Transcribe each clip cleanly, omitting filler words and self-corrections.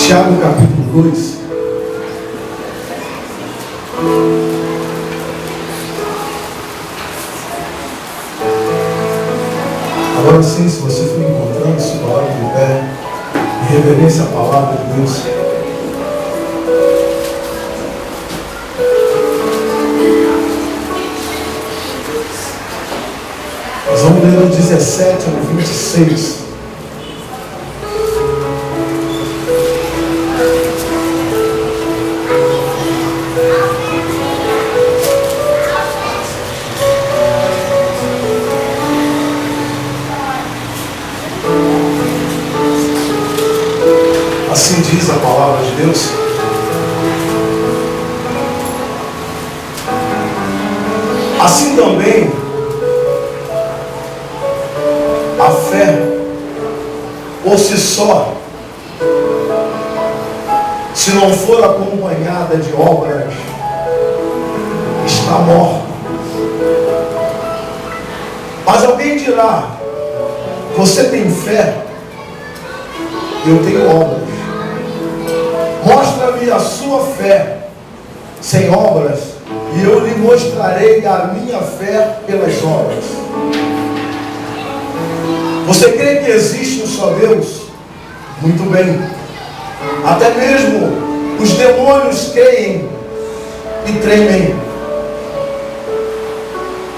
Tiago capítulo 2. Agora sim, se você for encontrando, se coloque de pé, em reverência à palavra de Deus. Nós vamos ler do 17 ao 26. Assim diz a palavra de Deus. Assim também a fé por si só, se não for acompanhada de obras, está morta. Mas alguém dirá: você tem fé, eu tenho obras. Mostra-me a sua fé sem obras, e eu lhe mostrarei a minha fé pelas obras. Você crê que existe um só Deus? Muito bem. Até mesmo os demônios creem e tremem.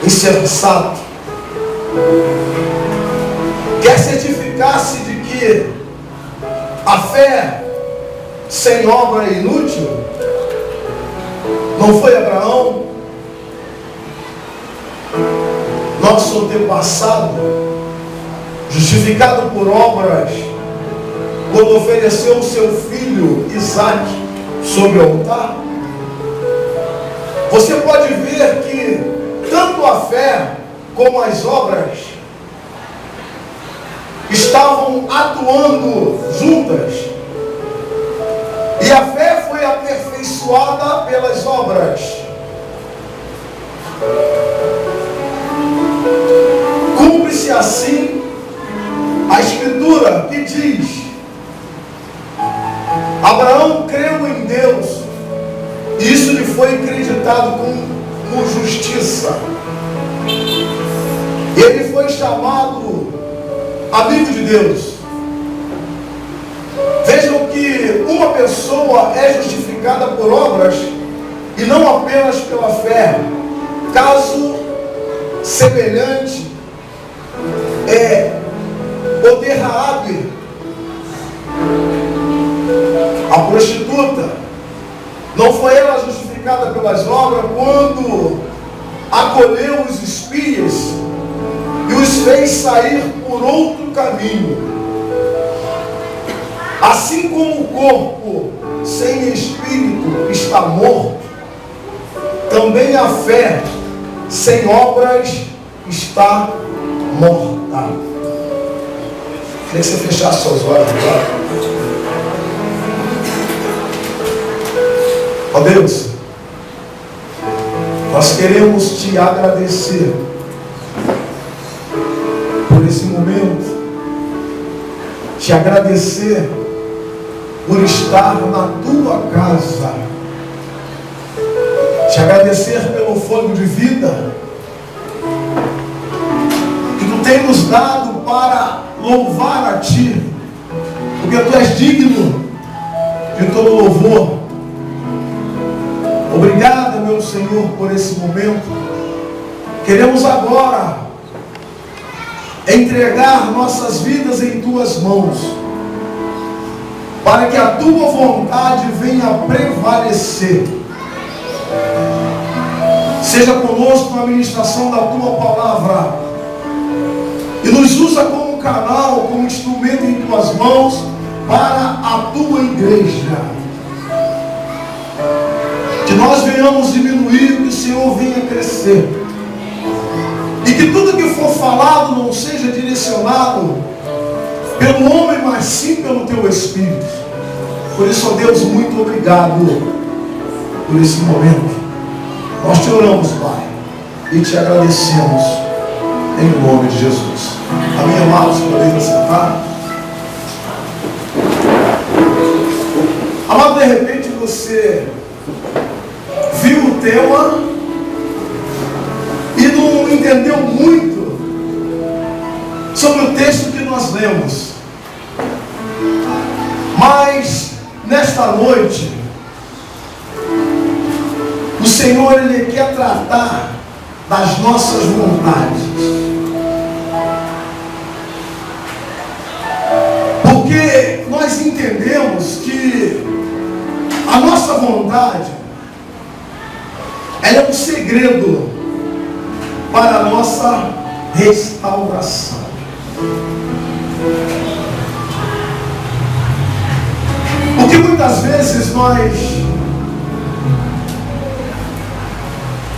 Insensato. Quer certificar-se de que a fé sem obra é inútil? Não foi Abraão, nosso antepassado, justificado por obras, quando ofereceu o seu filho Isaque sobre o altar? Você pode ver que tanto a fé como as obras estavam atuando juntas. E a fé foi aperfeiçoada pelas obras. Cumpre-se assim a Escritura que diz: Abraão creu em Deus, e isso lhe foi acreditado como justiça. Ele foi chamado amigo de Deus. Vejam que uma pessoa é justificada por obras e não apenas pela fé. Caso semelhante é o de Raabe, a prostituta. Não foi ela justificada pelas obras quando acolheu os espias e os fez sair por outro caminho. Assim como o corpo sem espírito está morto, também a fé sem obras está morta. Queria que você fechasse seus olhos agora. Ó Deus, nós queremos te agradecer por esse momento, te agradecer por estar na tua casa, te agradecer pelo fôlego de vida que tu tem nos dado para louvar a ti, porque tu és digno de todo louvor. Obrigado, meu Senhor, por esse momento. Queremos agora entregar nossas vidas em tuas mãos, para que a tua vontade venha a prevalecer. Seja conosco na ministração da tua palavra e nos usa como canal, como instrumento em tuas mãos para a tua igreja. Que nós venhamos diminuir, que o Senhor venha crescer, e que tudo que for falado não seja direcionado pelo homem, mas sim pelo teu Espírito. Por isso, ó Deus, muito obrigado por esse momento. Nós te oramos, Pai, e te agradecemos em nome de Jesus. Amém, amados, podem sentar. Amado, de repente você viu o tema e não entendeu muito sobre o texto que nós lemos. Mas nesta noite o Senhor, Ele quer tratar das nossas vontades. Porque nós entendemos que a nossa vontade, ela é um segredo para a nossa restauração. Porque muitas vezes nós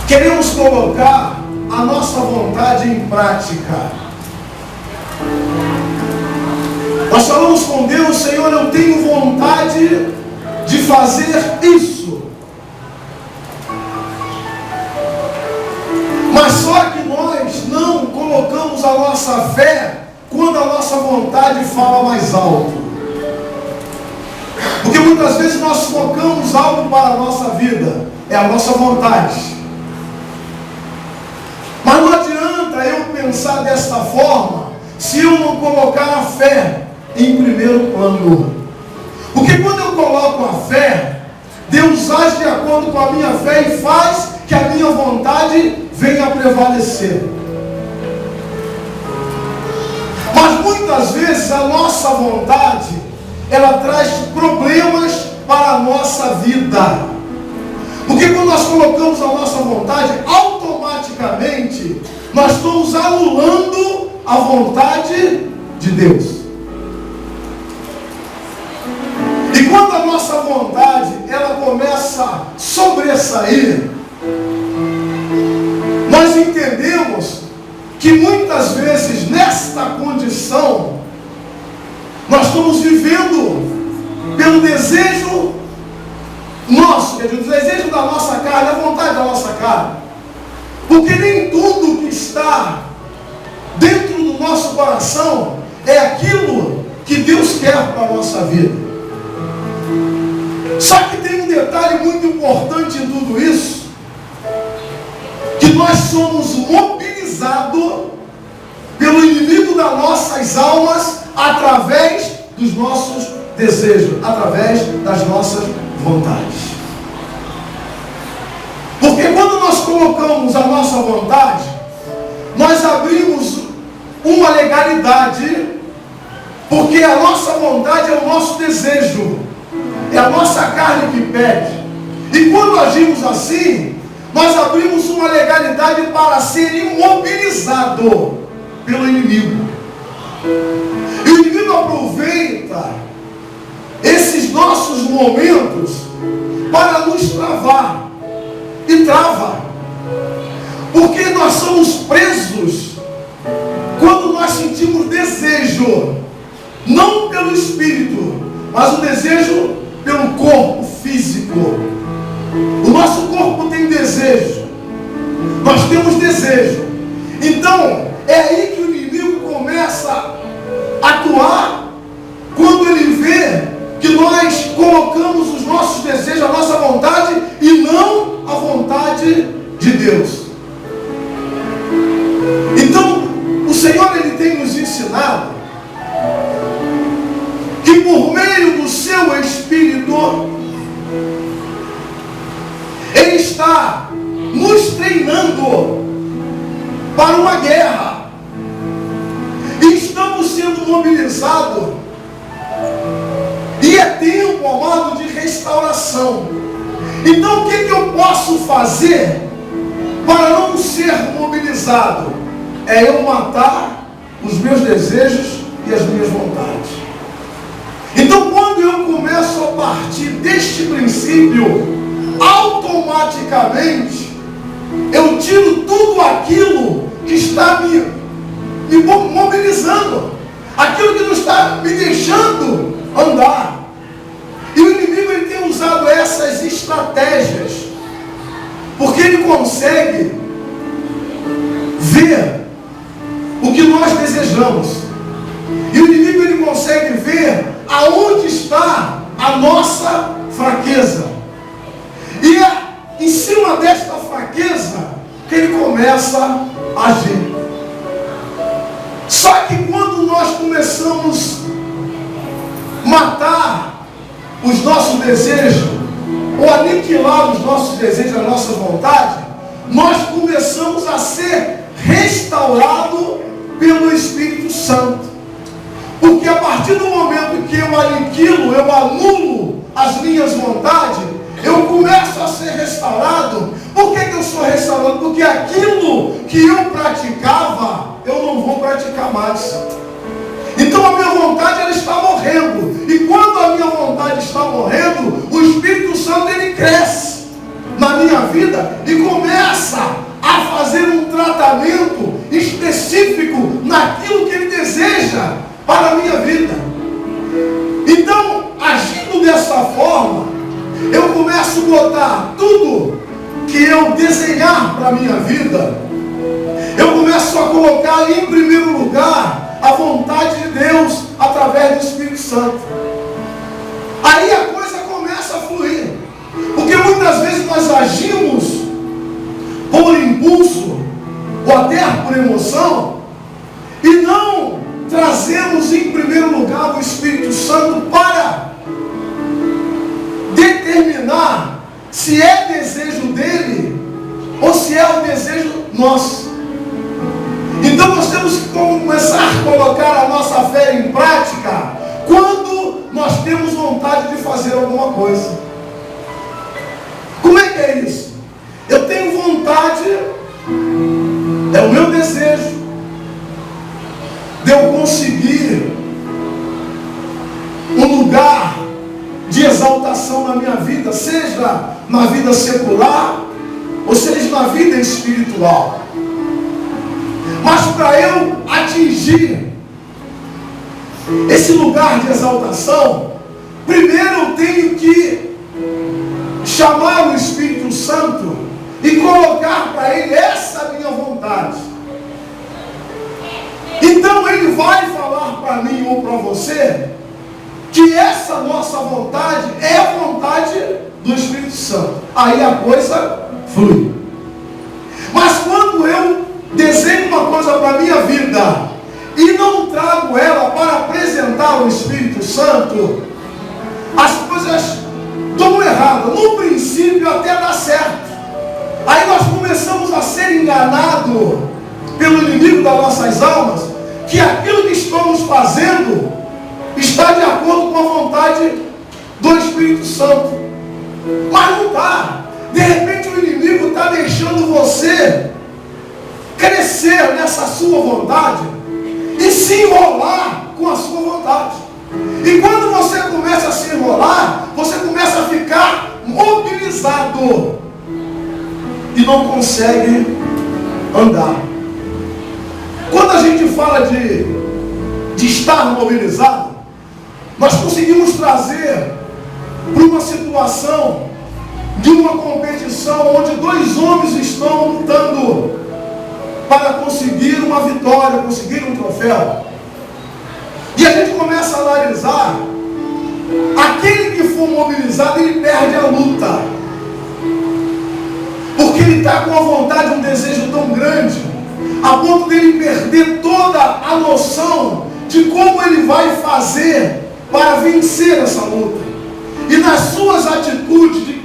queremos colocar a nossa vontade em prática. Nós falamos com Deus: Senhor, eu tenho vontade de fazer isso. Mas só que nós não colocamos a nossa fé quando a nossa vontade fala mais alto. Porque muitas vezes nós focamos algo para a nossa vida, é a nossa vontade. Mas não adianta eu pensar desta forma se eu não colocar a fé em primeiro plano. Porque quando eu coloco a fé, Deus age de acordo com a minha fé e faz que a minha vontade venha a prevalecer. Mas muitas vezes a nossa vontade, ela traz problemas para a nossa vida. Porque quando nós colocamos a nossa vontade, automaticamente nós estamos anulando a vontade de Deus. E quando a nossa vontade ela começa a sobressair, nós entendemos que muitas vezes nesta condição nós estamos vivendo pelo desejo nosso, quer dizer, o desejo da nossa carne, a vontade da nossa carne. Porque nem tudo que está dentro do nosso coração é aquilo que Deus quer para a nossa vida. Só que tem um detalhe muito importante em tudo isso, que nós somos mobilizados pelo inimigo das nossas almas através dos nossos desejos, através das nossas vontades. Porque quando nós colocamos a nossa vontade, nós abrimos uma legalidade, porque a nossa vontade é o nosso desejo, é a nossa carne que pede. E quando agimos assim, nós abrimos uma legalidade para ser imobilizado pelo inimigo. E o inimigo aproveita esses nossos momentos para nos travar. E trava. Porque nós somos presos quando nós sentimos desejo, não pelo espírito, mas o desejo pelo corpo físico. O nosso corpo tem desejo, nós temos desejo. Então é aí que o inimigo começa a atuar, quando ele vê que nós colocamos os nossos desejos, a nossa vontade, e não a vontade de Deus. Então o Senhor, Ele tem nos ensinado que por meio do seu Espírito, Ele está nos treinando para uma guerra. E estamos sendo mobilizados. E é tempo, amado, de restauração. Então o que eu posso fazer para não ser mobilizado? É eu matar os meus desejos e as minhas vontades. Então quando eu começo a partir deste princípio, automaticamente eu tiro tudo aquilo que está me mobilizando, aquilo que não está me deixando andar. E o inimigo, ele tem usado essas estratégias, porque ele consegue ver o que nós desejamos. E o inimigo, ele consegue ver aonde está a nossa fraqueza. E é em cima desta fraqueza que ele começa a agir. Só que quando nós começamos a matar os nossos desejos, ou aniquilar os nossos desejos, a nossa vontade, nós começamos a ser restaurados pelo Espírito Santo. Porque a partir do momento que eu aniquilo, eu anulo as minhas vontades, eu começo a ser restaurado. Por que eu sou restaurado? Porque aquilo que eu praticava, eu não vou praticar mais. Então a minha vontade, ela está morrendo. E quando a minha vontade está morrendo, o Espírito Santo, ele cresce na minha vida e começa a fazer um tratamento específico naquilo que ele deseja para a minha vida. Então, agindo dessa forma, eu começo a botar tudo que eu desenhar para a minha vida, eu começo a colocar em primeiro lugar a vontade de Deus através do Espírito Santo. Aí a coisa começa a fluir. Porque muitas vezes nós agimos por impulso ou até por emoção e não trazemos em primeiro lugar o Espírito Santo para determinar se é desejo dele ou se é o desejo nosso. Então nós temos que começar a colocar a nossa fé em prática quando nós temos vontade de fazer alguma coisa. Como é que é isso? Eu tenho vontade, é o meu desejo de eu conseguir um lugar de exaltação na minha vida, seja na vida secular ou seja na vida espiritual. Mas para eu atingir esse lugar de exaltação, primeiro eu tenho que chamar o Espírito Santo e colocar para ele essa minha vontade. Então ele vai falar para mim ou para você que essa nossa vontade é a vontade do Espírito Santo. Aí a coisa flui. Mas quando eu desenho uma coisa para a minha vida e não trago ela para apresentar ao Espírito Santo, as coisas dão errado. No princípio até dá certo. Aí nós começamos a ser enganados pelo inimigo das nossas almas, que aquilo que estamos fazendo está de acordo com a vontade do Espírito Santo. Mas não está. De repente o inimigo está deixando você crescer nessa sua vontade e se enrolar com a sua vontade. E quando você começa a se enrolar, você começa a ficar mobilizado e não consegue andar. Quando a gente fala de estar mobilizado, nós conseguimos trazer para uma situação de uma competição onde dois homens estão lutando para conseguir uma vitória, conseguir um troféu. E a gente começa a analisar, aquele que for mobilizado, ele perde a luta. Porque ele está com a vontade, um desejo tão grande, a ponto dele perder toda a noção de como ele vai fazer para vencer essa luta. E nas suas atitudes de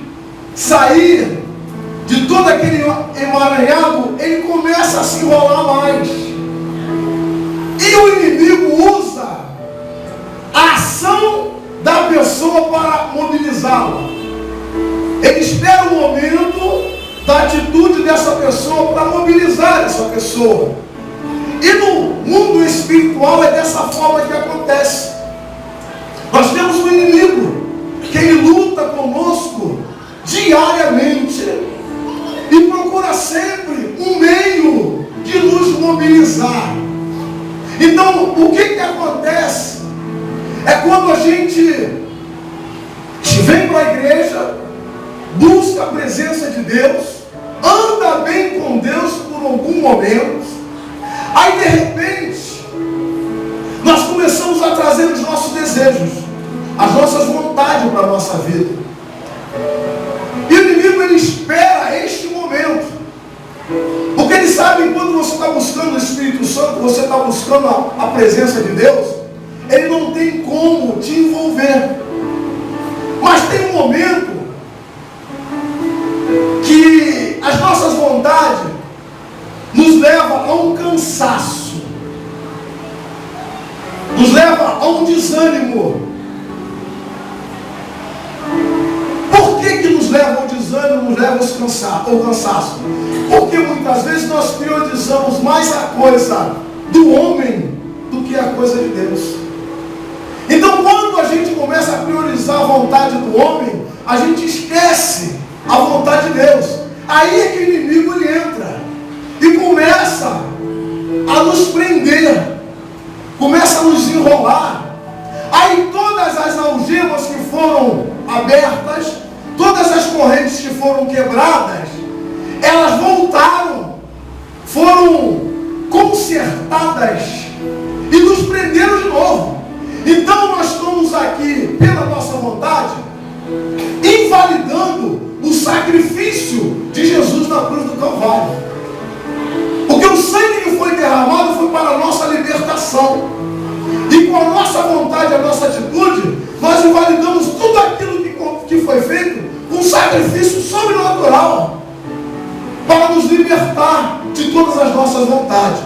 sair de todo aquele emaranhado, ele começa a se enrolar mais. E o inimigo usa a ação da pessoa para mobilizá-la. Ele espera o momento da atitude dessa pessoa para mobilizar essa pessoa. E no mundo espiritual é dessa forma que acontece. Nós temos um inimigo que ele luta conosco diariamente e procura sempre um meio de nos mobilizar. Então, o que acontece é quando a gente vem para a igreja, busca a presença de Deus, anda bem com Deus por algum momento, aí de repente nós começamos a trazer os nossos desejos, as nossas vontades para a nossa vida. enquanto você está buscando o Espírito Santo, você está buscando a presença de Deus, ele não tem como te envolver. Mas tem um momento que as nossas vontades nos levam a um cansaço, nos leva a um desânimo. Por que nos leva ao desânimo, nos leva ao cansaço? Porque muitas vezes nós priorizamos mais a coisa do homem do que a coisa de Deus. Então, quando a gente começa a priorizar a vontade do homem, a gente esquece a vontade de Deus. Aí é que o inimigo ele entra e começa a nos prender, começa a nos enrolar. Aí todas as algemas que foram abertas, todas as correntes que foram quebradas, elas voltaram, foram consertadas e nos prenderam de novo. Então nós estamos aqui, pela nossa vontade, invalidando o sacrifício de Jesus na cruz do Calvário. Porque o sangue que foi derramado foi para a nossa libertação. E com a nossa vontade, a nossa atitude, nós invalidamos tudo aquilo que foi feito com sacrifício sobrenatural para nos libertar de todas as nossas vontades.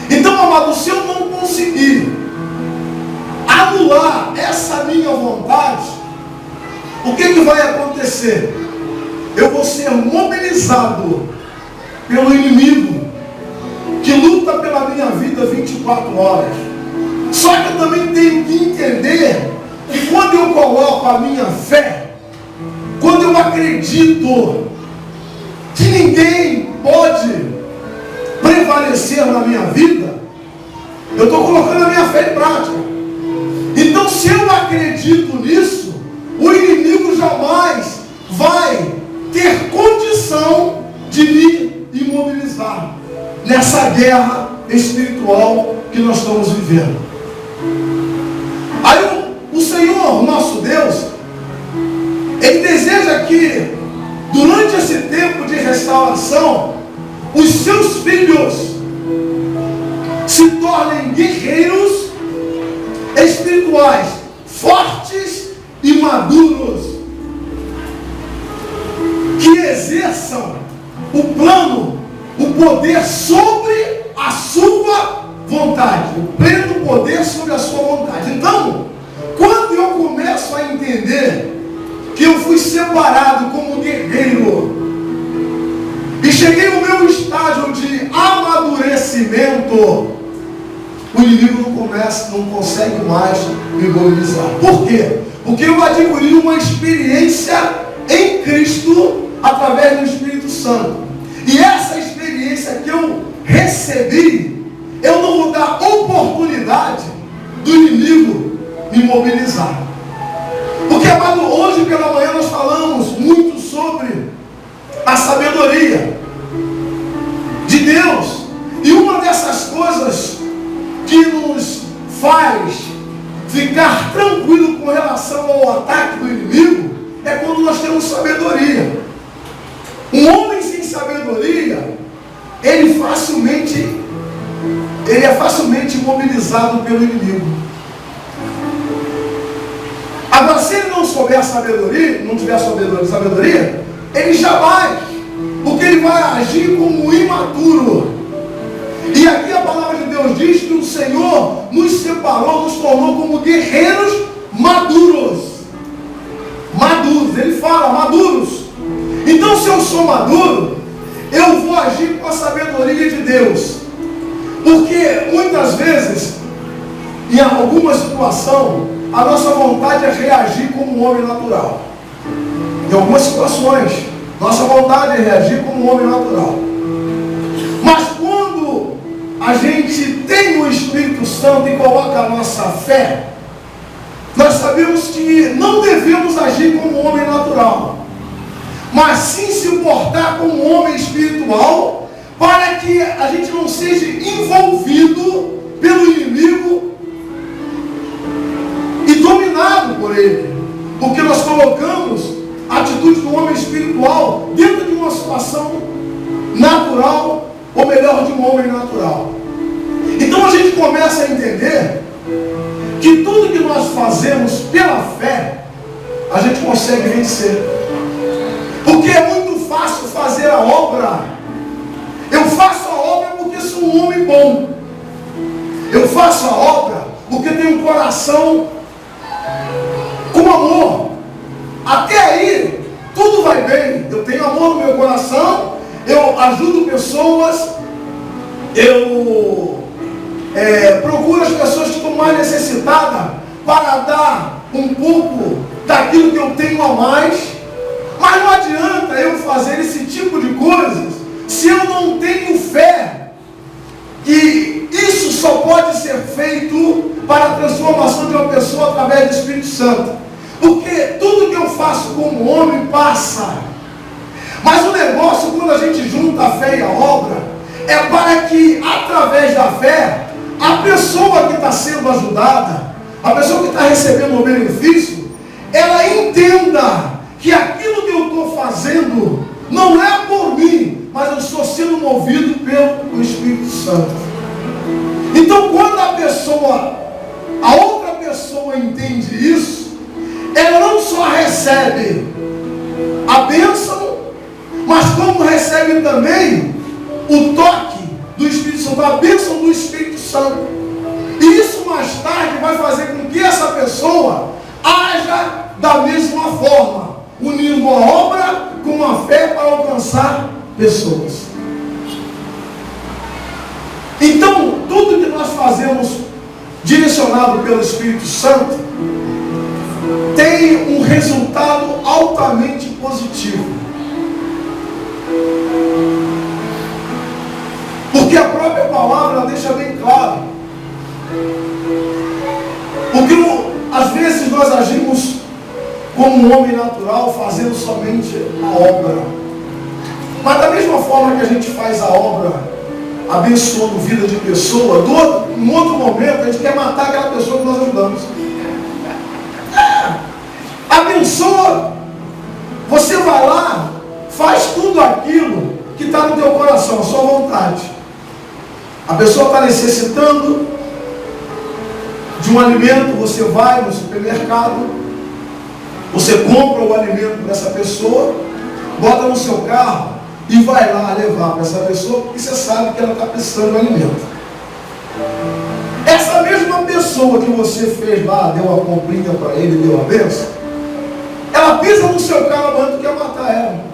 Então, amado, se eu não conseguir anular essa minha vontade, o que vai acontecer? Eu vou ser mobilizado pelo inimigo que luta pela minha vida 24 horas. Só que eu também tenho que entender que quando eu coloco a minha fé, quando eu acredito que ninguém pode prevalecer na minha vida, eu estou colocando a minha fé em prática. Então, se eu acredito nisso, o inimigo jamais vai ter condição de me imobilizar nessa guerra espiritual que nós estamos vivendo. Aí o Senhor, nosso Deus, Ele deseja que durante esse tempo de restauração, os seus filhos se tornem guerreiros espirituais, fortes e maduros, que exerçam o plano, o poder sobre a sua vontade, o pleno poder sobre a sua vontade. Então, quando eu começo a entender que eu fui separado como guerreiro e cheguei no meu estágio de amadurecimento, o inimigo não consegue mais me mobilizar. Por quê? Porque eu adquiri uma experiência em Cristo através do Espírito Santo. E essa experiência que eu recebi, eu não vou dar oportunidade do inimigo me mobilizar. Porque, amado, hoje pela manhã nós falamos muito sobre a sabedoria de Deus. E uma dessas coisas que nos faz ficar tranquilo com relação ao ataque do inimigo é quando nós temos sabedoria. Um homem sem sabedoria, ele é facilmente mobilizado pelo inimigo. Agora, se ele não souber sabedoria, não tiver sabedoria, ele jamais, porque ele vai agir como imaturo. E aqui a palavra de Deus diz que o Senhor nos separou, nos tornou como guerreiros maduros. Maduros, ele fala maduros. Então, se eu sou maduro, eu vou agir com a sabedoria de Deus. Porque muitas vezes, em alguma situação, a nossa vontade é reagir como um homem natural. Em algumas situações, nossa vontade é reagir como um homem natural. Mas quando a gente tem o Espírito Santo e coloca a nossa fé, nós sabemos que não devemos agir como um homem natural, mas sim se portar como um homem espiritual, para que a gente não seja envolvido pelo inimigo e dominado por ele. Porque nós colocamos a atitude do homem espiritual dentro de uma situação natural, ou melhor, de um homem natural. Então a gente começa a entender que tudo que nós fazemos pela fé, a gente consegue vencer. Porque é muito fácil fazer a obra. Eu faço a obra porque sou um homem bom. Eu faço a obra porque tenho um coração com amor. Até aí, tudo vai bem. Eu tenho amor no meu coração, eu ajudo pessoas, eu procuro as pessoas que estão mais necessitadas para dar um pouco daquilo que eu tenho a mais. Mas não adianta eu fazer esse tipo de coisas se eu não tenho fé que isso só pode ser feito para a transformação de uma pessoa através do Espírito Santo. Porque tudo que eu faço como homem passa. Mas o negócio, quando a gente junta a fé e a obra, é para que, através da fé, a pessoa que está sendo ajudada, a pessoa que está recebendo o benefício, ela entenda que aquilo que eu estou fazendo não é por mim, mas eu estou sendo movido pelo Espírito Santo. Então, quando a outra pessoa entende isso, ela não só recebe a bênção, mas como recebe também o toque do Espírito Santo, a bênção do Espírito Santo. E isso mais tarde vai fazer com que essa pessoa haja da mesma forma, unindo a obra com a fé para alcançar pessoas. Então, tudo que nós fazemos direcionado pelo Espírito Santo tem um resultado altamente positivo. Porque a própria palavra deixa bem claro. Porque às vezes nós agimos como um homem natural, fazendo somente a obra. Mas da mesma forma que a gente faz a obra, abençoando a vida de pessoa, em outro momento a gente quer matar aquela pessoa que nós ajudamos. Abençoa. Você vai lá, faz tudo aquilo que está no teu coração, a sua vontade. A pessoa está necessitando de um alimento, você vai no supermercado, você compra o alimento dessa pessoa, bota no seu carro e vai lá levar para essa pessoa, porque você sabe que ela está precisando do alimento. Essa mesma pessoa que você fez lá, deu a comprinha para ele, deu a bênção, ela pisa no seu carro amanhã, tu quer matar ela.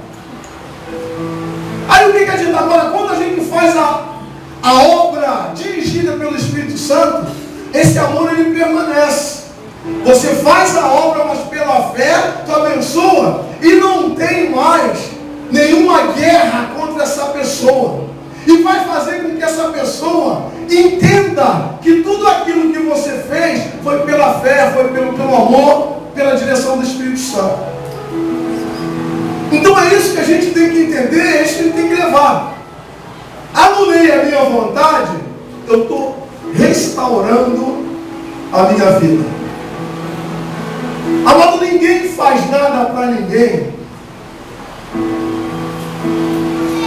Aí o que adianta? Agora, quando a gente faz a obra dirigida pelo Espírito Santo, esse amor ele permanece. Você faz a obra, mas pela fé, tu abençoa, e não tem mais nenhuma guerra contra essa pessoa. E vai fazer com que essa pessoa entenda que tudo aquilo que você fez foi pela fé, foi pelo amor, pela direção do Espírito Santo. Então é isso que a gente tem que entender, é isso que a gente tem que levar. Anulei a minha vontade, eu estou restaurando a minha vida. Amado, ninguém faz nada para ninguém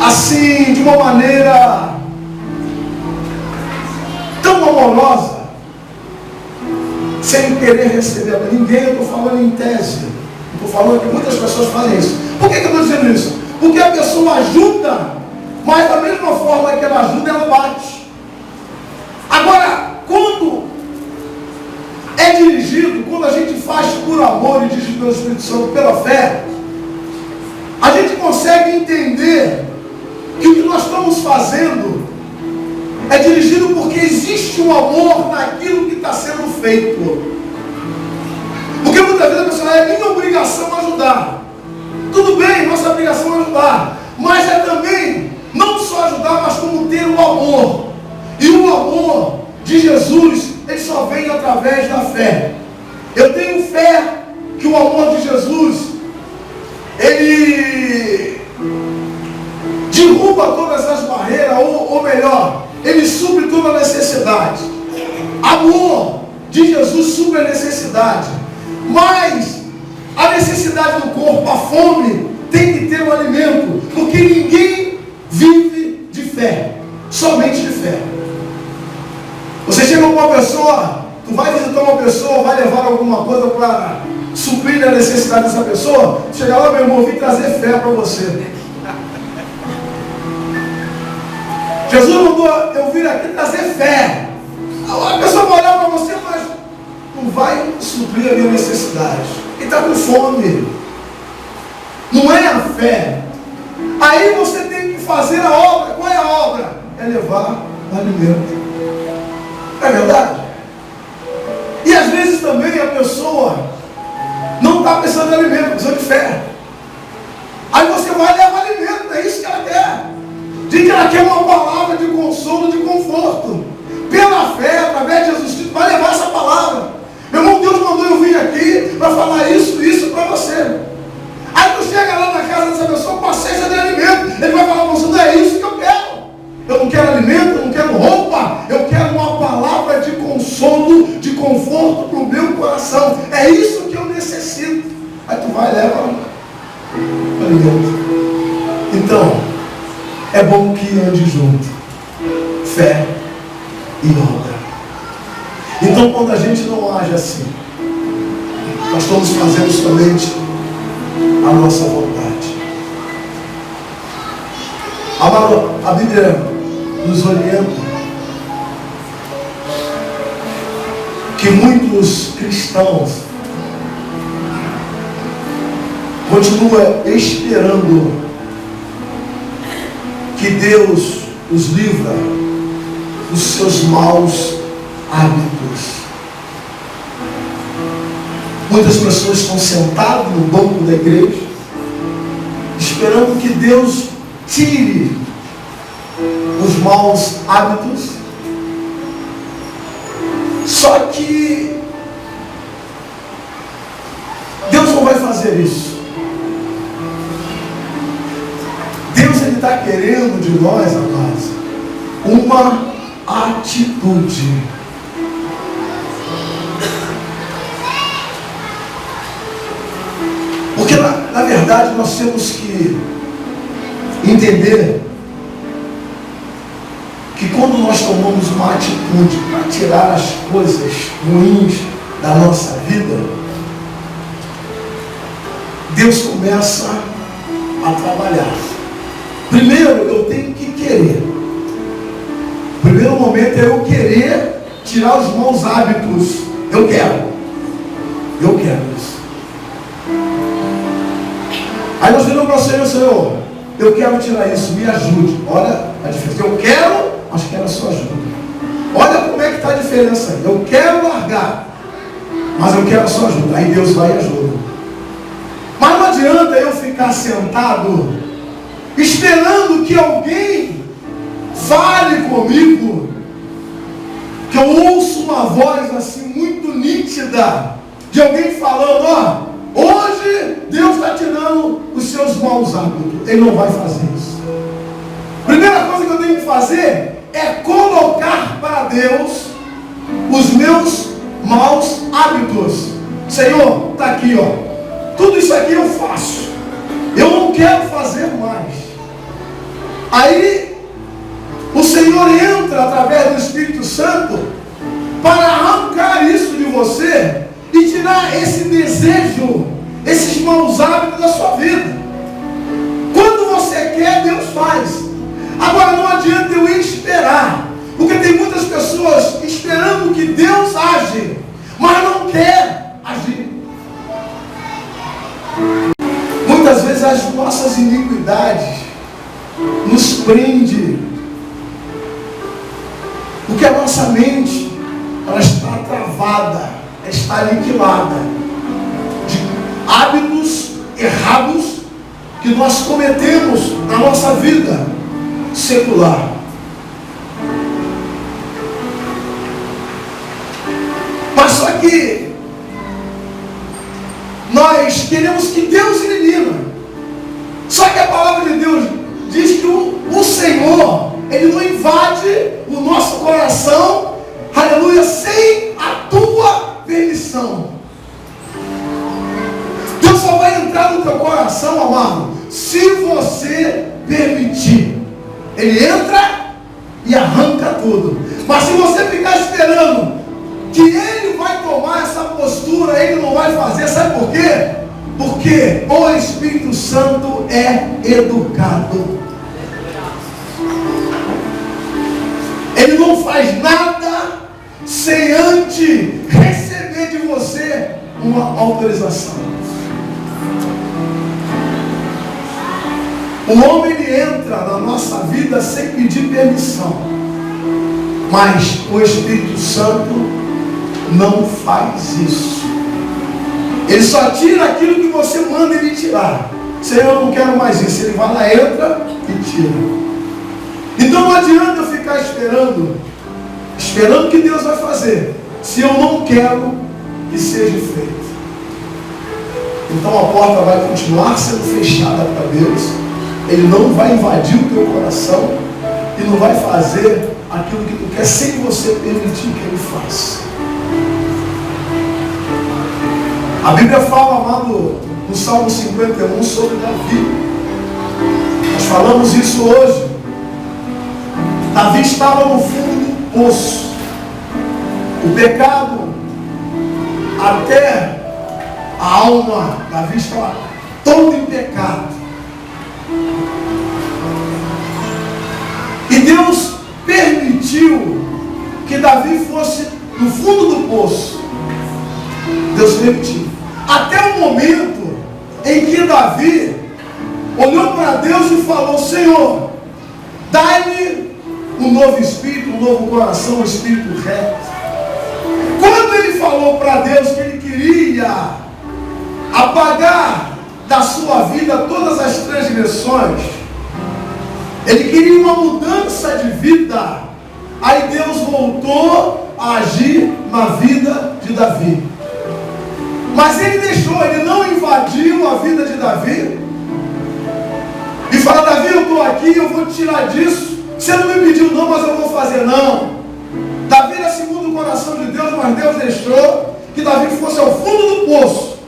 assim, de uma maneira tão amorosa, sem querer receber. Ninguém, eu estou falando em tese. Estou falando que muitas pessoas fazem isso. Por que eu estou dizendo isso? Porque a pessoa ajuda, mas da mesma forma que ela ajuda, ela bate. Agora, quando é dirigido, quando a gente faz por amor e dirigido pelo Espírito Santo, pela fé, a gente consegue entender que o que nós estamos fazendo é dirigido porque existe um amor naquilo que está sendo feito. Porque muitas vezes a pessoa é minha obrigação ajudar. Tudo bem, nossa obrigação é ajudar, mas é também não só ajudar, mas como ter o amor. E o amor de Jesus, ele só vem através da fé. Eu tenho fé que o amor de Jesus, ele derruba todas as barreiras, ou melhor, ele supre toda a necessidade. Amor de Jesus supre a necessidade, mas a necessidade do corpo, a fome, tem que ter um alimento, porque ninguém vive de fé. ó, tu vai visitar uma pessoa, vai levar alguma coisa para suprir a necessidade dessa pessoa, chega lá, meu irmão, eu vim trazer fé para você. Jesus mandou eu vir aqui trazer fé. A pessoa vai olhar para você, mas não vai suprir a minha necessidade. Ele está com fome. Não é a fé. Aí você tem que fazer a obra. Qual é a obra? É levar o alimento. É verdade? E às vezes também a pessoa não está precisando de alimento, precisa de fé. Aí você vai levar alimento, é isso que ela quer. Diz que ela quer uma palavra de consolo, de conforto. Pela fé, através de Jesus Cristo, vai levar essa palavra. Meu irmão, Deus mandou eu vir aqui para falar isso para você. Aí tu chega lá na casa dessa pessoa com a cesta de alimento. Ele vai falar para você, não é isso que eu quero. Eu não quero alimento, eu não quero roupa. Eu quero uma palavra de consolo, de conforto para o meu coração. É isso que eu necessito. Aí tu vai e leva o alimento. Então, é bom que ande junto. Fé e obra. Então, quando a gente não age assim, nós estamos fazendo somente a nossa vontade. Amado, a Bíblia nos orienta que muitos cristãos continuam esperando que Deus os livra dos seus maus hábitos. Muitas pessoas estão sentadas no banco da igreja, esperando que Deus tire os maus hábitos. Só que Deus não vai fazer isso. Deus está querendo de nós, amados, uma atitude. Porque na verdade nós temos que entender que quando nós tomamos uma atitude para tirar as coisas ruins da nossa vida, Deus começa a trabalhar. Primeiro eu tenho que querer. O primeiro momento é eu querer tirar os maus hábitos. Eu quero isso. Aí nós viramos para o Senhor, Senhor, eu quero tirar isso, me ajude. Olha a diferença. Eu quero, mas quero a sua ajuda. Olha como é que está a diferença aí. Eu quero largar, mas eu quero a sua ajuda. Aí Deus vai e ajuda. Mas não adianta eu ficar sentado esperando que alguém fale comigo, que eu ouço uma voz assim muito nítida de alguém falando, ó, hoje Deus está tirando os seus maus hábitos. Ele não vai fazer isso. Primeira coisa que eu tenho que fazer é colocar para Deus os meus maus hábitos. Senhor, está aqui, ó. Tudo isso aqui eu faço. Eu não quero fazer mais. Aí o Senhor entra através do Espírito Santo para arrancar isso de você e tirar esse desejo, esses maus hábitos da sua vida. Quando você quer, Deus faz. Agora não adianta eu esperar, porque tem muitas pessoas esperando que Deus age, mas não quer agir. Muitas vezes as nossas iniquidades nos prende, porque a nossa mente ela está travada, está aniquilada de hábitos errados que nós cometemos na nossa vida secular. Mas só que nós queremos que Deus elimina. Só que a palavra de Deus diz que o Senhor, Ele não invade o nosso coração, aleluia, sem a tua permissão. Deus só vai entrar no teu coração, amado, se você permitir. Ele entra e arranca tudo. Mas se você ficar esperando que ele vai tomar essa postura, ele não vai fazer, sabe por quê? Porque o Espírito Santo é educado. Ele não faz nada sem antes receber de você uma autorização. O homem ele entra na nossa vida sem pedir permissão, mas o Espírito Santo não faz isso. Ele só tira aquilo que você manda ele tirar. Senhor, eu não quero mais isso. Ele vai lá, entra e tira. Então não adianta eu ficar esperando que Deus vai fazer, se eu não quero que seja feito. Então a porta vai continuar sendo fechada para Deus. Ele não vai invadir o teu coração e não vai fazer aquilo que tu quer sem você permitir que ele faça. A Bíblia fala, amado, no Salmo 51 sobre Davi. Nós falamos isso hoje. Davi estava no fundo do poço. O pecado até a alma, Davi estava todo em pecado. E Deus permitiu que Davi fosse no fundo do poço. Deus permitiu. Até o momento em que Davi olhou para Deus e falou: Senhor, dai-me um novo espírito, um novo coração, um espírito reto. Quando ele falou para Deus que ele queria apagar da sua vida todas as transgressões, ele queria uma mudança de vida, aí Deus voltou a agir na vida de Davi. Mas ele deixou, ele não invadiu a vida de Davi e falou: Davi, eu estou aqui, eu vou te tirar disso. Você não me pediu não, mas eu vou fazer. Não. Davi era segundo o coração de Deus, mas Deus deixou que Davi fosse ao fundo do poço.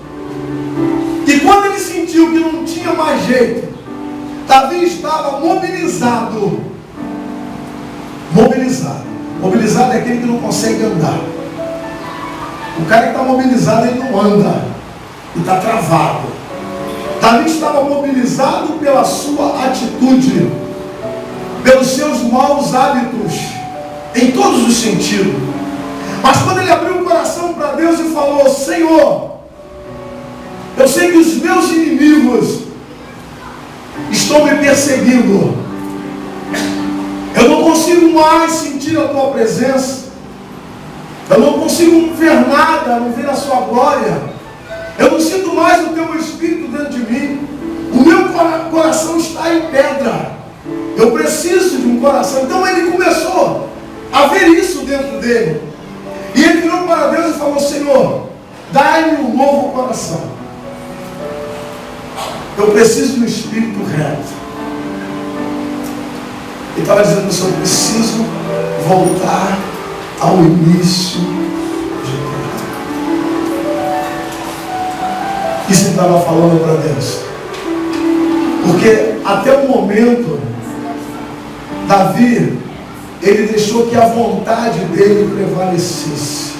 E quando ele sentiu que não tinha mais jeito, Davi estava mobilizado. Mobilizado é aquele que não consegue andar. O cara que está mobilizado, ele não anda, ele está travado. Davi estava mobilizado pela sua atitude, pelos seus maus hábitos, em todos os sentidos. Mas quando ele abriu o coração para Deus e falou: Senhor, eu sei que os meus inimigos estão me perseguindo, eu não consigo mais sentir a tua presença, eu não consigo ver nada, não ver a sua glória, eu não sinto mais o teu Espírito dentro de mim, o meu coração está em pedra, eu preciso de um coração. Então ele começou a ver isso dentro dele, e ele virou para Deus e falou: Senhor, dai-me um novo coração, eu preciso de um espírito reto. Ele estava dizendo: Senhor, eu preciso voltar ao início de tudo. Isso ele estava falando para Deus, porque até o momento Davi, ele deixou que a vontade dele prevalecesse.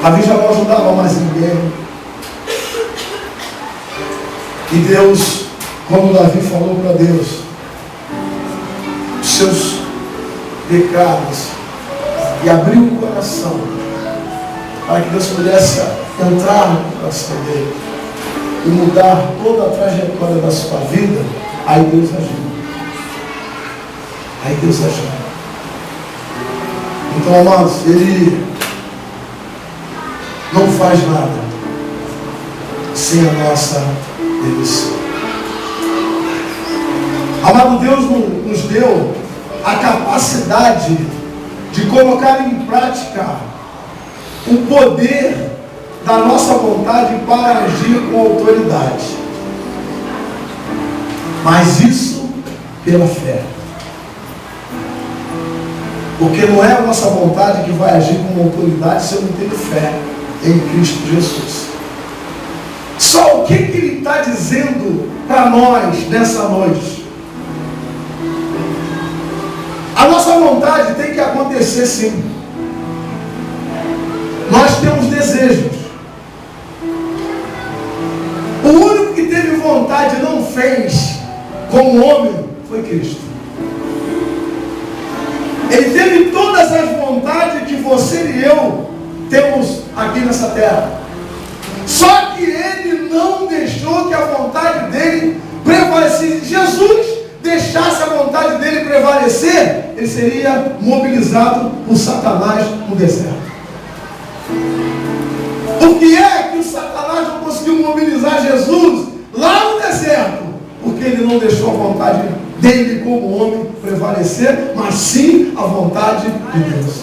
Davi já não ajudava mais ninguém. E Deus, quando Davi falou para Deus os seus pecados e abriu o coração para que Deus pudesse entrar no coração dele e mudar toda a trajetória da sua vida, aí Deus agiu. Então, amados, ele não faz nada sem a nossa permissão. Amado, Deus nos deu a capacidade de colocar em prática o poder da nossa vontade para agir com autoridade. Mas isso pela fé. Porque não é a nossa vontade que vai agir com autoridade se eu não tenho fé em Cristo Jesus. Só o que ele está dizendo para nós nessa noite? A nossa vontade tem que acontecer sim. Nós temos desejos. O único que teve vontade e não fez como homem foi Cristo. Ele teve todas as vontades que você e eu temos aqui nessa terra. Só que ele não deixou que a vontade dele prevalecesse. Se Jesus deixasse a vontade dele prevalecer, ele seria mobilizado por Satanás no deserto. Por que é que o Satanás não conseguiu mobilizar Jesus lá no deserto? Porque ele não deixou a vontade dele como homem prevalecer, mas sim a vontade de Deus.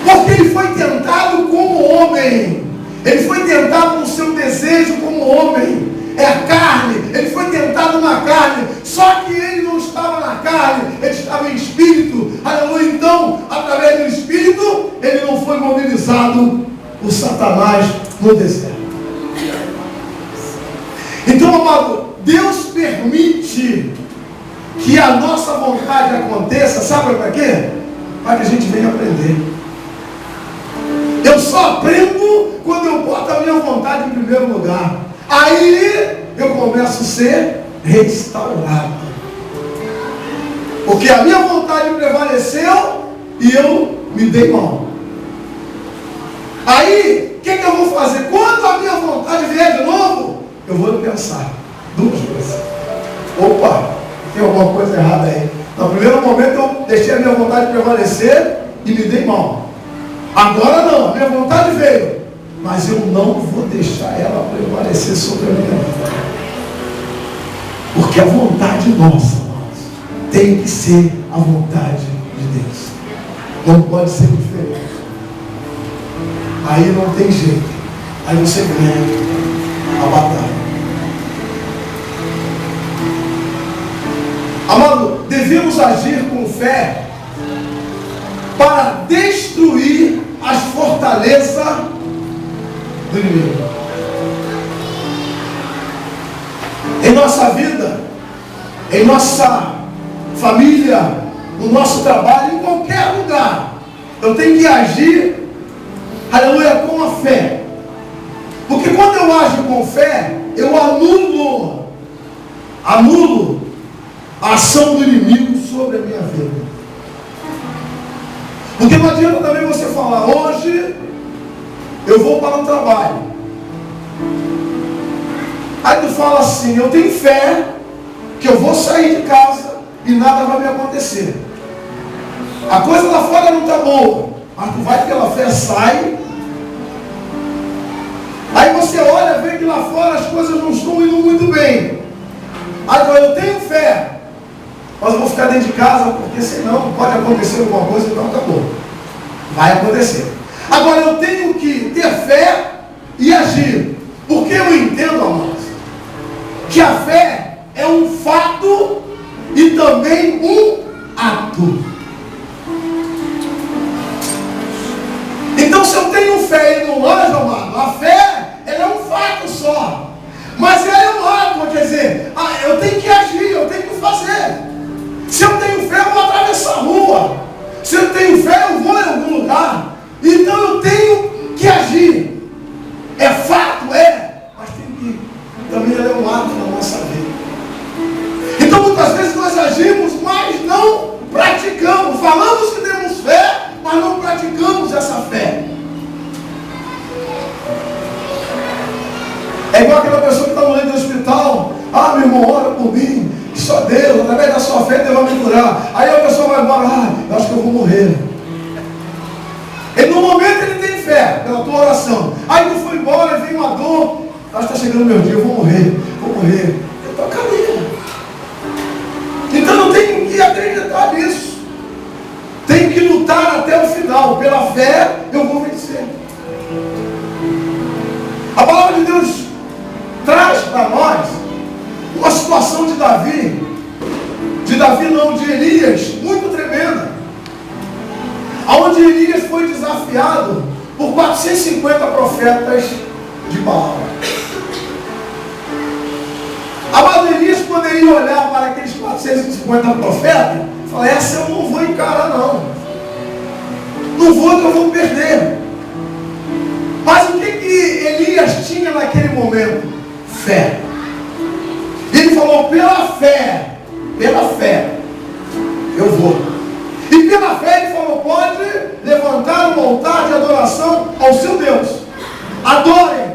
Porque ele foi tentado como homem. Ele foi tentado no seu desejo como homem. É a carne. Ele foi tentado na carne. Só que ele não estava na carne. Ele estava em espírito. Aleluia. Então, através do espírito, ele não foi mobilizado por Satanás no deserto. Então, amado, Deus permite que a nossa vontade aconteça. Sabe para quê? Para que a gente venha aprender. Eu só aprendo quando eu boto a minha vontade em primeiro lugar. Aí eu começo a ser restaurado. Porque a minha vontade prevaleceu e eu me dei mal. Aí, o que eu vou fazer? Quando a minha vontade vier de novo, eu vou pensar duas coisas. Opa, tem alguma coisa errada aí. No primeiro momento eu deixei a minha vontade prevalecer e me dei mal. Agora não, a minha vontade veio, mas eu não vou deixar ela prevalecer sobre a minha vida. Porque a vontade nossa, irmãos, tem que ser a vontade de Deus. Não pode ser diferente. Aí não tem jeito. Aí você ganha a batalha. Amado, devemos agir com fé para destruir as fortalezas do inimigo. Em nossa vida, em nossa família, no nosso trabalho, em qualquer lugar, eu tenho que agir, aleluia, com a fé. Porque quando eu ajo com fé, eu anulo a ação do inimigo sobre a minha vida. Porque não adianta também você falar, hoje eu vou para o trabalho. Aí tu fala assim, eu tenho fé que eu vou sair de casa e nada vai me acontecer. A coisa lá fora não está boa, mas tu vai pela fé, sai. Aí você olha, vê que lá fora as coisas não estão indo muito bem. Aí tu fala, eu tenho fé, mas eu vou ficar dentro de casa, porque senão pode acontecer alguma coisa, então acabou. Vai acontecer. Agora eu tenho que ter fé e agir. Porque eu entendo, amados, que a fé é um fato e também um ato. Então se eu tenho fé e não ajo, amado, a fé ela é um fato só. Mas ela é um ato, quer dizer, eu tenho que agir, eu tenho que fazer. Se eu tenho fé, eu vou atravessar a rua. Se eu tenho fé, eu vou em algum lugar. Então eu tenho que agir. É fato, mas tem que também é um ato na nossa vida. Então muitas vezes nós agimos, mas não praticamos. Falamos que temos fé, mas não praticamos essa fé. É igual aquela pessoa que está no leito do hospital. Ah, meu irmão, ora por mim. Só Deus, através da sua fé, Deus vai me curar. Aí a pessoa vai embora, eu acho que eu vou morrer. E no momento ele tem fé pela tua oração. Aí tu foi embora e vem uma dor. Acho que está chegando o meu dia, eu vou morrer. Eu estou caminho. Então eu tenho que acreditar nisso. Tenho que lutar até o final. Pela fé eu vou vencer. A palavra de Deus traz para nós uma situação de Davi não, de Elias, muito tremenda. Onde Elias foi desafiado por 450 profetas de Baal. Amado, Elias poderiam olhar para aqueles 450 profetas e falar: essa eu não vou encarar não. Não vou, que eu vou perder. Mas o que Elias tinha naquele momento? Fé. Ele falou: pela fé, eu vou. E pela fé ele falou: pode levantar um altar de adoração ao seu Deus. Adorem.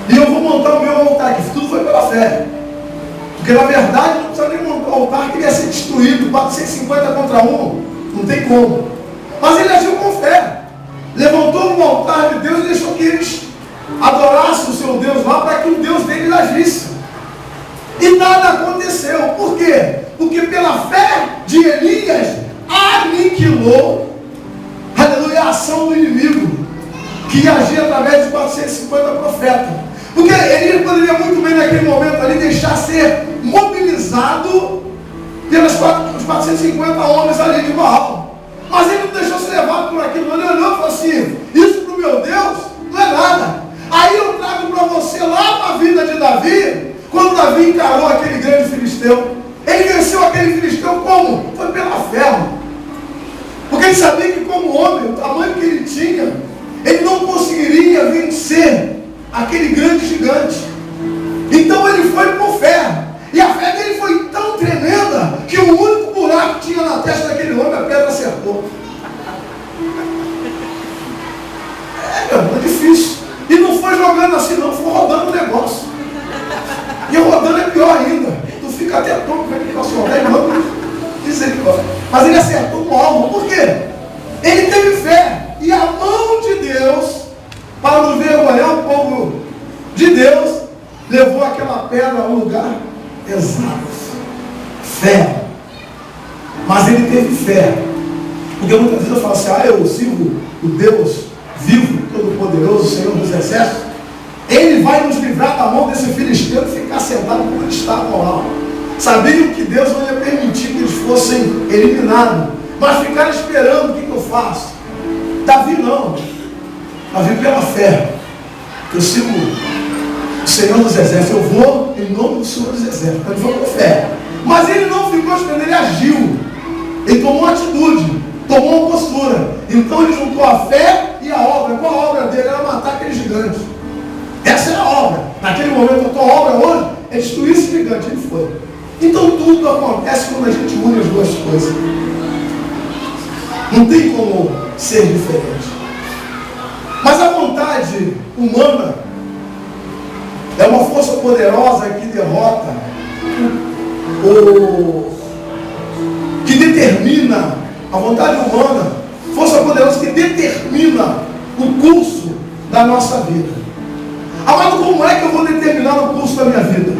E eu vou montar o meu altar aqui. Tudo foi pela fé. Porque na verdade não precisa nem montar o altar, que ia ser destruído. 450 contra 1. Não tem como. Mas ele agiu com fé. Levantou um altar de Deus e deixou que eles adorassem o seu Deus lá, para que o Deus dele agisse. E nada aconteceu. Por quê? Porque pela fé de Elias aniquilou, aleluia, a ação do inimigo, que agia através de 450 profetas. Porque Elias poderia muito bem naquele momento ali deixar ser mobilizado pelos 450 homens ali de Baal. Mas ele não deixou se levar por aquilo. Ele olhou e falou assim: isso para o meu Deus não é nada. Aí eu trago para você lá para a vida de Davi, quando Davi encarou aquele grande filisteu. Ele venceu aquele filisteu como? Foi pela fé. Porque ele sabia que como homem, o tamanho que ele tinha, ele não conseguiria vencer aquele grande gigante. Então ele foi por fé. E a fé dele foi tão tremenda que o único buraco que tinha na testa daquele homem, a pedra acertou. É difícil. E não foi jogando assim não, foi rodando o negócio. E rodando é pior ainda. Tu fica até tonto, vai ficar só misericórdia. Mas ele acertou com algo. Por quê? Ele teve fé. E a mão de Deus, para nos vergonhar, o povo de Deus levou aquela pedra a um lugar exato. Fé. Mas ele teve fé. Porque muitas vezes eu falo assim: eu sirvo o Deus vivo, todo-poderoso, Senhor dos Exércitos. Ele vai nos livrar da mão desse filisteu e ficar sentado como eles estavam lá. Sabiam que Deus não ia permitir que eles fossem eliminados, mas ficaram esperando. O que eu faço? Davi não. Davi pela fé. Eu sigo o Senhor dos Exércitos. Eu vou em nome do Senhor dos Exércitos. Ele foi com fé. Mas ele não ficou esperando, ele agiu. Ele tomou uma atitude, tomou uma postura. Então ele juntou a fé e a obra. Qual a obra dele? Era matar aquele gigante. Essa era a obra. Naquele momento, a tua obra hoje é destruir esse gigante. Ele foi. Então tudo acontece quando a gente une as duas coisas. Não tem como ser diferente. Mas a vontade humana é uma força poderosa que derrota, que determina, a vontade humana, força poderosa que determina o curso da nossa vida. Amado, como é que eu vou determinar o curso da minha vida?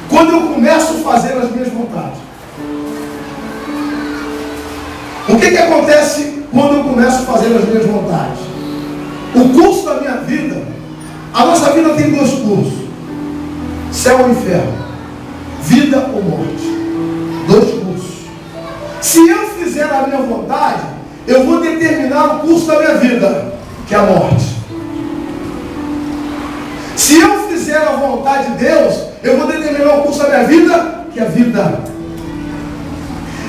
Quando eu começo a fazer as minhas vontades. O que acontece quando eu começo a fazer as minhas vontades? O curso da minha vida, a nossa vida tem dois cursos: céu ou inferno, vida ou morte. Dois cursos. Se eu fizer a minha vontade, eu vou determinar o curso da minha vida, que é a morte. Se eu fizer a vontade de Deus, eu vou determinar o curso da minha vida, que é a vida.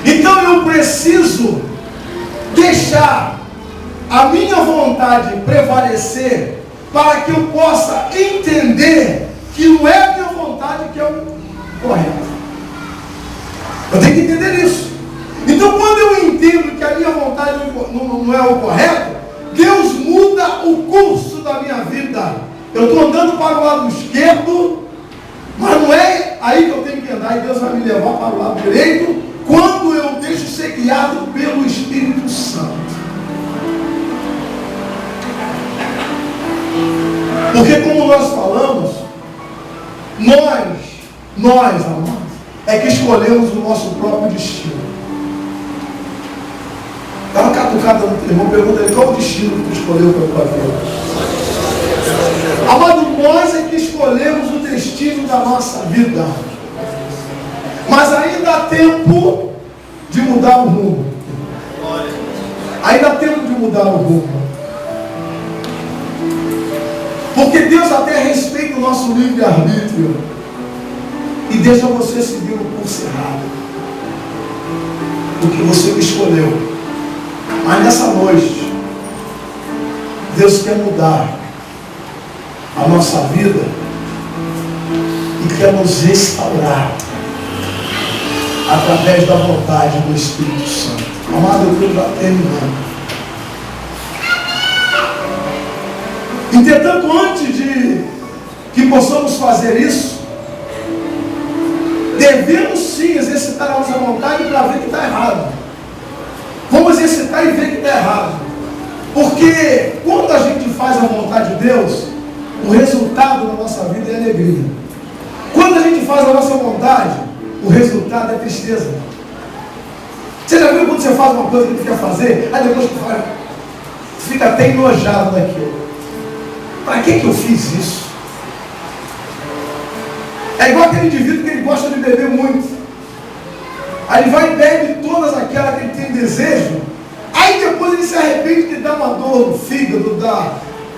Então eu preciso deixar a minha vontade prevalecer, para que eu possa entender que não é a minha vontade que é o correto. Eu tenho que entender isso. Então quando eu entendo que a minha vontade não é o correto, Deus muda o curso da minha vida. Eu estou andando para o lado esquerdo, mas não é aí que eu tenho que andar, e Deus vai me levar para o lado direito, quando eu deixo ser guiado pelo Espírito Santo. Porque como nós falamos, nós, amados, é que escolhemos o nosso próprio destino. Dá uma catucada no teu irmão, pergunta ele: qual o destino que tu escolheu para a tua vida? Amado, nós é que escolhemos o destino da nossa vida. Mas ainda há tempo de mudar o rumo. Ainda há tempo de mudar o rumo. Porque Deus até respeita o nosso livre-arbítrio. e deixa você seguir o curso errado. Porque você me escolheu. Mas nessa noite, Deus quer mudar a nossa vida e quer nos restaurar através da vontade do Espírito Santo. Amado, eu estou já terminando. Entretanto, antes de que possamos fazer isso, devemos sim exercitar a nossa vontade para ver que está errado. Vamos exercitar e ver que está errado. Porque quando a gente faz a vontade de Deus, o resultado na nossa vida é alegria. Quando a gente faz a nossa vontade, o resultado é tristeza. Você já viu quando você faz uma coisa que você quer fazer, aí depois que faz, fica até enojado daquilo. Para que eu fiz isso? É igual aquele indivíduo que ele gosta de beber muito. Aí ele vai e bebe todas aquelas que ele tem desejo. Aí depois ele se arrepende que dá uma dor no fígado,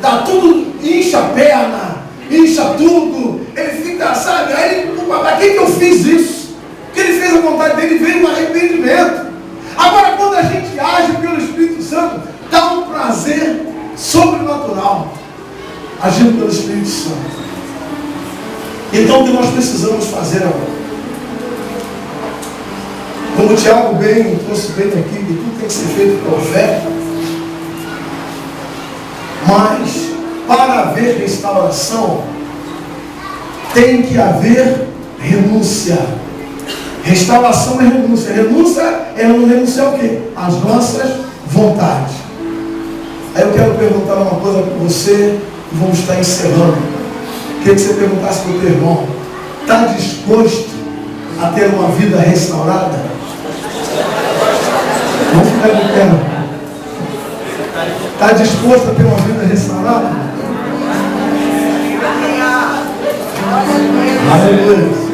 dá tudo, incha a perna, incha tudo. Ele fica, sabe? Aí ele, para que eu fiz isso? Porque ele fez a vontade dele e veio um arrependimento. Agora, quando a gente age pelo Espírito Santo, dá um prazer sobrenatural. Agindo pelo Espírito Santo. Então o que nós precisamos fazer agora? Como o Tiago bem trouxe bem aqui, que tudo tem que ser feito por fé. Mas para haver restauração, tem que haver renúncia. Restauração é renúncia. Renúncia é não renunciar o quê? As nossas vontades. Aí eu quero perguntar uma coisa para você. E vamos estar encerrando. Queria que você perguntasse para o teu irmão: está disposto a ter uma vida restaurada? Vamos ficar de pé. Está disposto a ter uma vida restaurada? Aleluia.